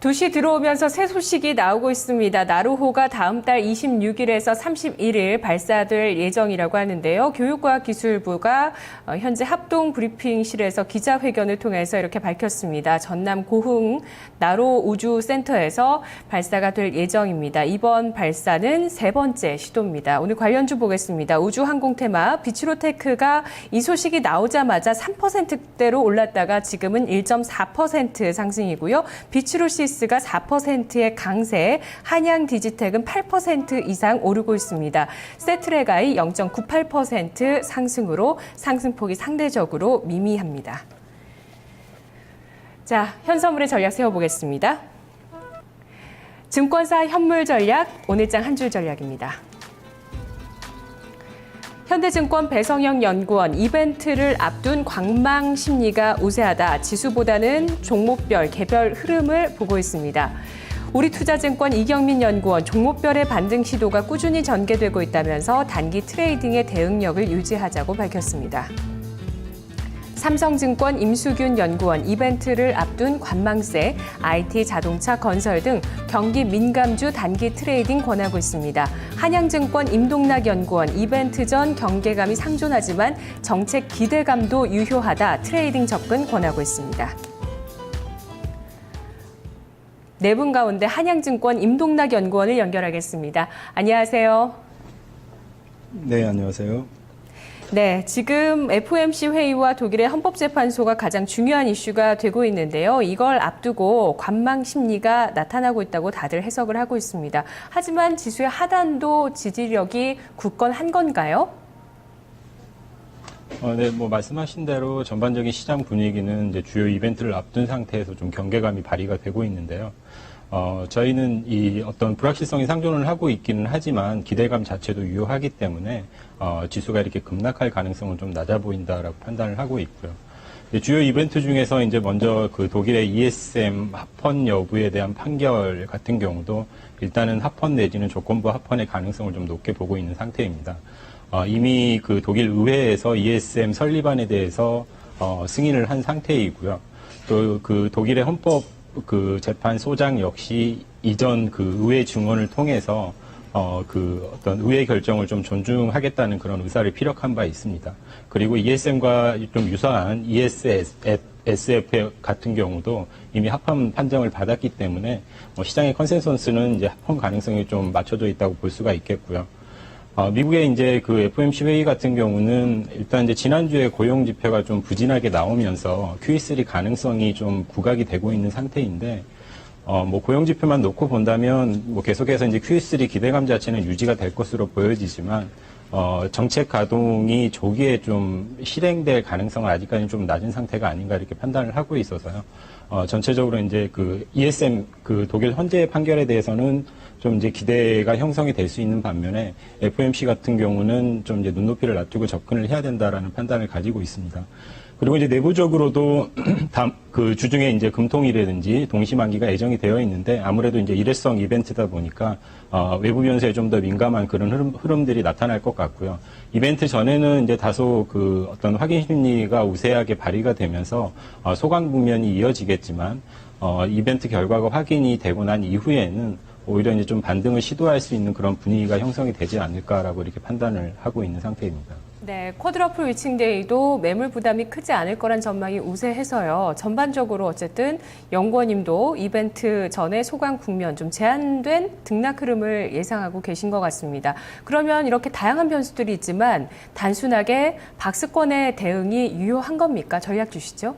도시 들어오면서 새 소식이 나오고 있습니다. 나로호가 다음 달 26일에서 31일 발사될 예정이라고 하는데요. 교육과학기술부가 현재 합동 브리핑실에서 기자회견을 통해서 이렇게 밝혔습니다. 전남 고흥 나로 우주센터에서 발사가 될 예정입니다. 이번 발사는 세 번째 시도입니다. 오늘 관련주 보겠습니다. 우주항공테마 비츠로테크가 이 소식이 나오자마자 3%대로 올랐다가 지금은 1.4% 상승이고요. 비츠로시스가 4%의 강세, 한양디지텍은 8% 이상 오르고 있습니다. 세트레가이 0.98% 상승으로 상승폭이 상대적으로 미미합니다. 자, 현선물의 전략 세워보겠습니다. 증권사 현물 전략, 오늘장 한 줄 전략입니다. 현대증권 배성영 연구원 이벤트를 앞둔 관망 심리가 우세하다. 지수보다는 종목별, 개별 흐름을 보고 있습니다. 우리투자증권 이경민 연구원 종목별의 반등 시도가 꾸준히 전개되고 있다면서 단기 트레이딩의 대응력을 유지하자고 밝혔습니다. 삼성증권 임수균 연구원 이벤트를 앞둔 관망세, IT, 자동차, 건설 등 경기 민감주 단기 트레이딩 권하고 있습니다. 한양증권 임동락 연구원 이벤트 전 경계감이 상존하지만 정책 기대감도 유효하다. 트레이딩 접근 권하고 있습니다. 네 분 가운데 한양증권 임동락 연구원을 연결하겠습니다. 안녕하세요. 네, 안녕하세요. 네, 지금 FOMC 회의와 독일의 헌법재판소가 가장 중요한 이슈가 되고 있는데요. 이걸 앞두고 관망 심리가 나타나고 있다고 다들 해석을 하고 있습니다. 하지만 지수의 하단도 지지력이 굳건한 건가요? 네, 말씀하신 대로 전반적인 시장 분위기는 이제 주요 이벤트를 앞둔 상태에서 좀 경계감이 발휘가 되고 있는데요. 저희는 이 어떤 불확실성이 상존을 하고 있기는 하지만 기대감 자체도 유효하기 때문에 지수가 이렇게 급락할 가능성은 좀 낮아 보인다라고 판단을 하고 있고요. 주요 이벤트 중에서 이제 먼저 그 독일의 ESM 합헌 여부에 대한 판결 같은 경우도 일단은 합헌 내지는 조건부 합헌의 가능성을 좀 높게 보고 있는 상태입니다. 이미 그 독일 의회에서 ESM 설립안에 대해서 승인을 한 상태이고요. 또 그 독일의 헌법 그 재판소장 역시 이전 그 의회 증언을 통해서 그 어떤 의회 결정을 좀 존중하겠다는 그런 의사를 피력한 바 있습니다. 그리고 ESM과 좀 유사한 ESSF 같은 경우도 이미 합헌 판정을 받았기 때문에 시장의 컨센서스는 이제 합헌 가능성이 좀 맞춰져 있다고 볼 수가 있겠고요. 미국의 이제 그 FOMC 회의 같은 경우는 일단 이제 지난주에 고용 지표가 좀 부진하게 나오면서 QE3 가능성이 좀 부각이 되고 있는 상태인데, 고용 지표만 놓고 본다면 계속해서 이제 QE3 기대감 자체는 유지가 될 것으로 보여지지만, 정책 가동이 조기에 좀 실행될 가능성은 아직까지는 좀 낮은 상태가 아닌가 이렇게 판단을 하고 있어서요. 전체적으로 이제 그 ESM 그 독일 헌재 판결에 대해서는 좀 이제 기대가 형성이 될 수 있는 반면에 FOMC 같은 경우는 좀 이제 눈높이를 낮추고 접근을 해야 된다라는 판단을 가지고 있습니다. 그리고 이제 내부적으로도 그 주중에 이제 금통이라든지 동시만기가 예정이 되어 있는데 아무래도 이제 일회성 이벤트다 보니까 외부 변수에 좀 더 민감한 그런 흐름들이 나타날 것 같고요. 이벤트 전에는 이제 다소 그 어떤 확인 심리가 우세하게 발휘가 되면서 소강 국면이 이어지겠지만 이벤트 결과가 확인이 되고 난 이후에는 오히려 이제 좀 반등을 시도할 수 있는 그런 분위기가 형성이 되지 않을까라고 이렇게 판단을 하고 있는 상태입니다. 네, 쿼드러플 위칭데이도 매물 부담이 크지 않을 거란 전망이 우세해서요. 전반적으로 어쨌든 연구원님도 이벤트 전에 소강 국면 좀 제한된 등락 흐름을 예상하고 계신 것 같습니다. 그러면 이렇게 다양한 변수들이 있지만 단순하게 박스권의 대응이 유효한 겁니까? 전략 주시죠.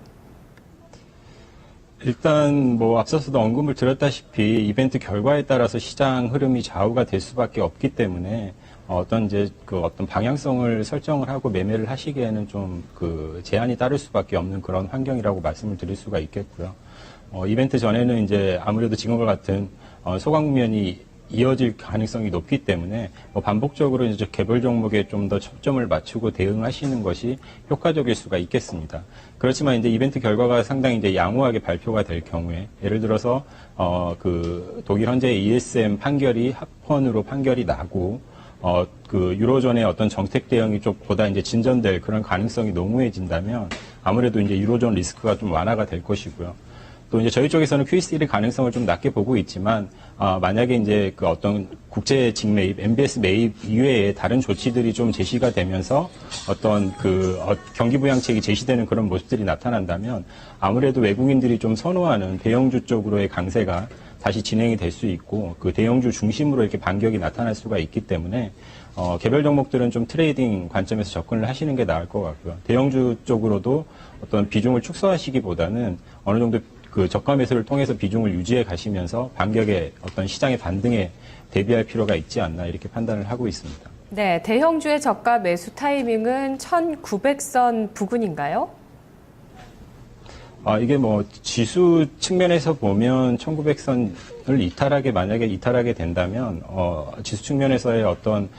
일단 앞서서도 언급을 드렸다시피 이벤트 결과에 따라서 시장 흐름이 좌우가 될 수밖에 없기 때문에 어떤 방향성을 설정을 하고 매매를 하시기에는 좀 그 제한이 따를 수밖에 없는 그런 환경이라고 말씀을 드릴 수가 있겠고요. 이벤트 전에는 이제 아무래도 지금과 같은 소강 국면이 이어질 가능성이 높기 때문에 반복적으로 이제 개별 종목에 좀 더 초점을 맞추고 대응하시는 것이 효과적일 수가 있겠습니다. 그렇지만 이제 이벤트 결과가 상당히 이제 양호하게 발표가 될 경우에 예를 들어서 그 독일 현재 ESM 판결이 합헌으로 판결이 나고 그 유로존의 어떤 정책 대응이 좀 보다 이제 진전될 그런 가능성이 농후해진다면 아무래도 이제 유로존 리스크가 좀 완화가 될 것이고요. 또 이제 저희 쪽에서는 QE3 가능성을 좀 낮게 보고 있지만 만약에 이제 그 어떤 국제 직매입, MBS 매입 이외에 다른 조치들이 좀 제시가 되면서 어떤 그 경기 부양책이 제시되는 그런 모습들이 나타난다면 아무래도 외국인들이 좀 선호하는 대형주 쪽으로의 강세가 다시 진행이 될 수 있고 그 대형주 중심으로 이렇게 반격이 나타날 수가 있기 때문에 개별 종목들은 좀 트레이딩 관점에서 접근을 하시는 게 나을 것 같고요. 대형주 쪽으로도 어떤 비중을 축소하시기보다는 어느 정도 그 저가 매수를 통해서 비중을 유지해 가시면서 반격의 어떤 시장의 반등에 대비할 필요가 있지 않나 이렇게 판단을 하고 있습니다. 네, 대형주의 저가 매수 타이밍은 1900선 부근인가요? 이게 뭐 지수 측면에서 보면 1900선을 만약에 이탈하게 된다면 지수 측면에서의 어떤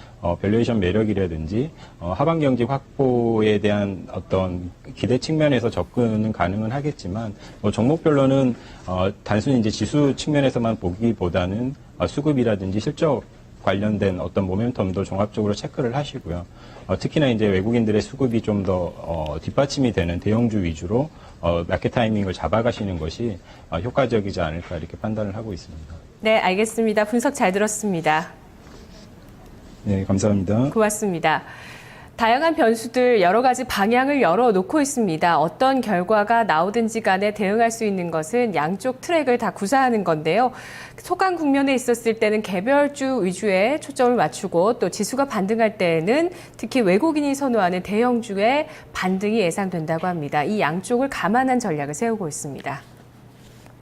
밸류에이션 매력이라든지 하방 경직 확보에 대한 어떤 기대 측면에서 접근은 가능은 하겠지만 종목별로는 단순히 이제 지수 측면에서만 보기보다는 수급이라든지 실적 관련된 어떤 모멘텀도 종합적으로 체크를 하시고요. 특히나 이제 외국인들의 수급이 좀 더 뒷받침이 되는 대형주 위주로 마켓 타이밍을 잡아가시는 것이 효과적이지 않을까 이렇게 판단을 하고 있습니다. 네, 알겠습니다. 분석 잘 들었습니다. 네, 감사합니다. 고맙습니다. 다양한 변수들 여러 가지 방향을 열어놓고 있습니다. 어떤 결과가 나오든지 간에 대응할 수 있는 것은 양쪽 트랙을 다 구사하는 건데요. 소강 국면에 있었을 때는 개별주 위주에 초점을 맞추고 또 지수가 반등할 때에는 특히 외국인이 선호하는 대형주의 반등이 예상된다고 합니다. 이 양쪽을 감안한 전략을 세우고 있습니다.